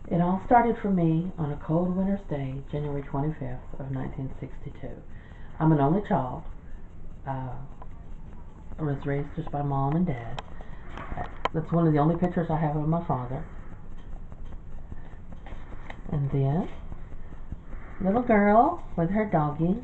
It all started for me on a cold winter's day, January 25th of 1962. I'm an only child. Uh, I was raised just by mom and dad. That's one of the only pictures I have of my father. And then, little girl with her doggie.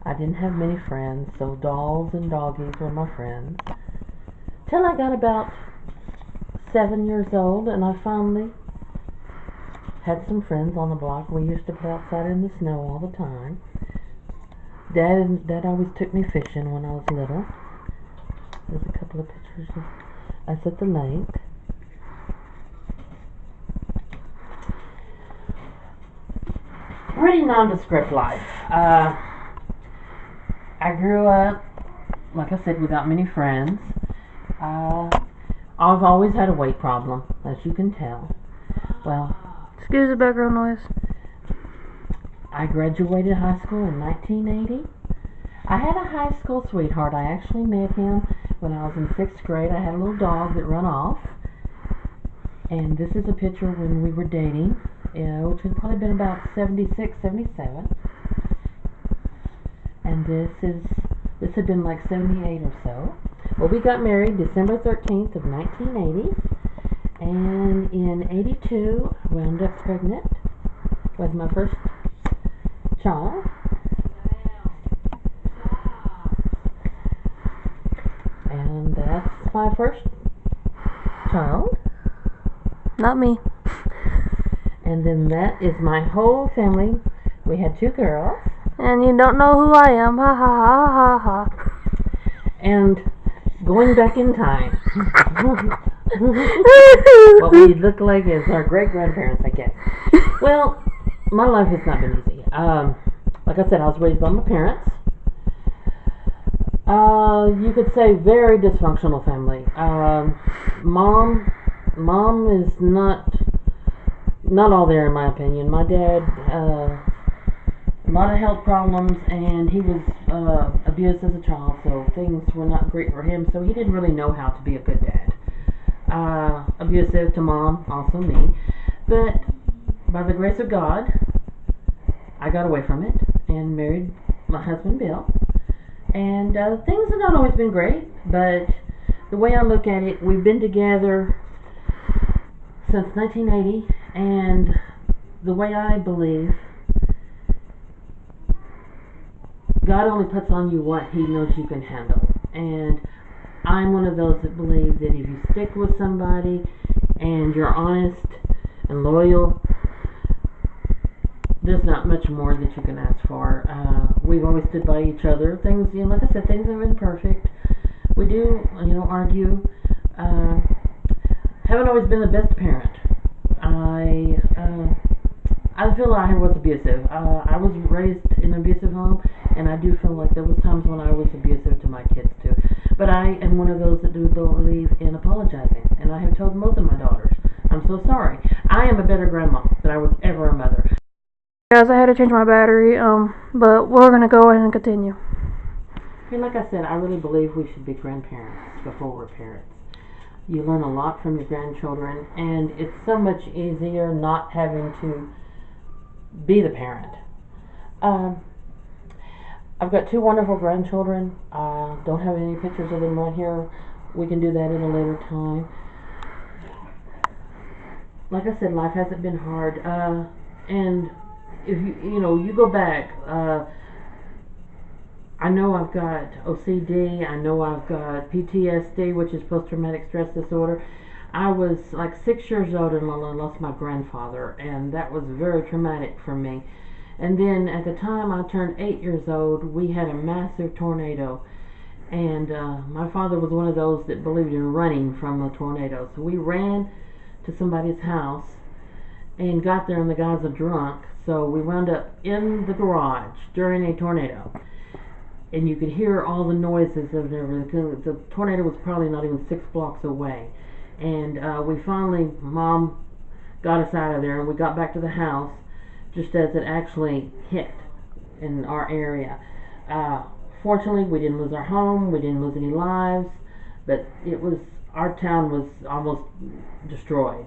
I didn't have many friends, so dolls and doggies were my friends. Till I got about 7 years old, and I finally had some friends on the block. We used to play outside in the snow all the time. Dad always took me fishing when I was little. There's a couple of pictures of us at the lake. Pretty nondescript life. I grew up, like I said, without many friends. I've always had a weight problem, as you can tell. Well, Excuse the background noise. I graduated high school in 1980. I had a high school sweetheart. I actually met him when I was in 6th grade. I had a little dog that ran off. And this is a picture when we were dating, which had probably been about 76, 77. And this had been like 78 or so. Well, we got married December 13th of 1980. And in 82, I wound up pregnant with my first child. And that's my first child. Not me. And then that is my whole family. We had 2 girls. And you don't know who I am. Ha ha ha ha ha. And going back in time, what we look like is our great-grandparents, I guess. Well, my life has not been easy. Like I said, I was raised by my parents. You could say very dysfunctional family. Mom is not all there in my opinion. My dad, a lot of health problems, and he was abused as a child, so things were not great for him, so he didn't really know how to be a good dad. Abusive to mom, also me, but by the grace of God, I got away from it and married my husband Bill, and things have not always been great, but the way I look at it, we've been together since 1980, and the way I believe, God only puts on you what He knows you can handle. And I'm one of those that believe that if you stick with somebody and you're honest and loyal, there's not much more that you can ask for. We've always stood by each other. Things, like I said, things haven't been perfect. We do, argue. Haven't always been the best parent. I feel like I was abusive. I was raised in an abusive home, and I do feel like there was times when I was abusive to my kids too. But I am one of those that do believe in apologizing, and I have told most of my daughters, I'm so sorry. I am a better grandma than I was ever a mother. Guys, I had to change my battery, but we're gonna go ahead and continue. Like I said, I really believe we should be grandparents before we're parents. You learn a lot from your grandchildren, and it's so much easier not having to be the parent. I've got 2 wonderful grandchildren. Don't have any pictures of them right here. We can do that at a later time. Like I said, life hasn't been hard. And if you go back, I know I've got OCD. I know I've got PTSD, which is post-traumatic stress disorder. I was like 6 years old and I lost my grandfather, and that was very traumatic for me. And then at the time I turned 8 years old, we had a massive tornado, and my father was one of those that believed in running from the tornado. So we ran to somebody's house and got there, and the guys were drunk, so we wound up in the garage during a tornado. And you could hear all the noises of everything. The tornado was probably not even 6 blocks away. And we finally, Mom got us out of there, and we got back to the house just as it actually hit in our area. fortunately, we didn't lose our home, we didn't lose any lives, but our town was almost destroyed.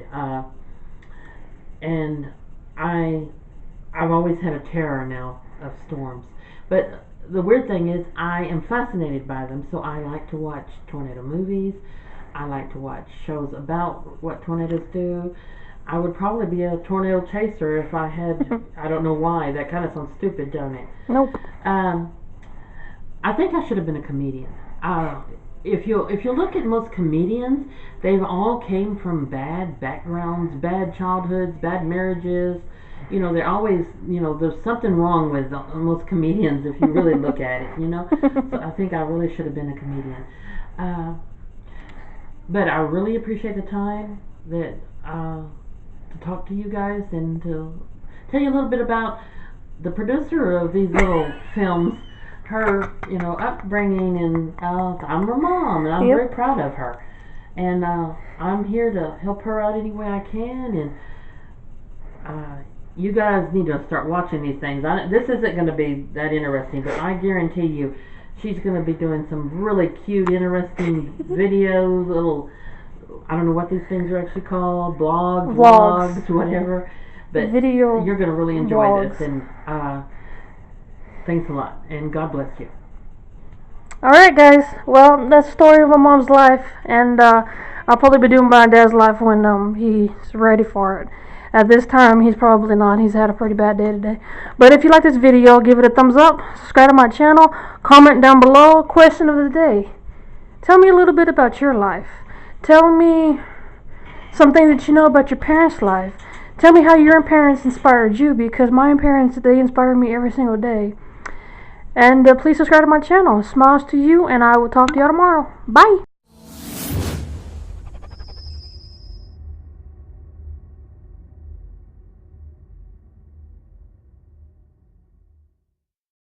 And I've always had a terror now of storms. But the weird thing is, I am fascinated by them, so I like to watch tornado movies. I like to watch shows about what tornadoes do. I would probably be a tornado chaser if I had. I don't know why. That kind of sounds stupid, don't it? Nope. I think I should have been a comedian. If you look at most comedians, they've all came from bad backgrounds, bad childhoods, bad marriages. You know, they're always, there's something wrong with most comedians if you really look at it, So I think I really should have been a comedian. But I really appreciate the time that to talk to you guys and to tell you a little bit about the producer of these little films, her, upbringing, and I'm her mom, and I'm very proud of her. And I'm here to help her out any way I can, and you guys need to start watching these things. This isn't going to be that interesting, but I guarantee you she's going to be doing some really cute, interesting videos, little, I don't know what these things are actually called, vlogs, whatever. But you're going to really enjoy this, and thanks a lot, and God bless you. Alright guys, well, that's the story of my mom's life, and I'll probably be doing my dad's life when he's ready for it. At this time, he's probably not. He's had a pretty bad day today. But if you like this video, give it a thumbs up, subscribe to my channel, comment down below, question of the day. Tell me a little bit about your life. Tell me something that you know about your parents' life. Tell me how your parents inspired you, because my parents, they inspire me every single day. And please subscribe to my channel. Smiles to you, and I will talk to you all tomorrow. Bye!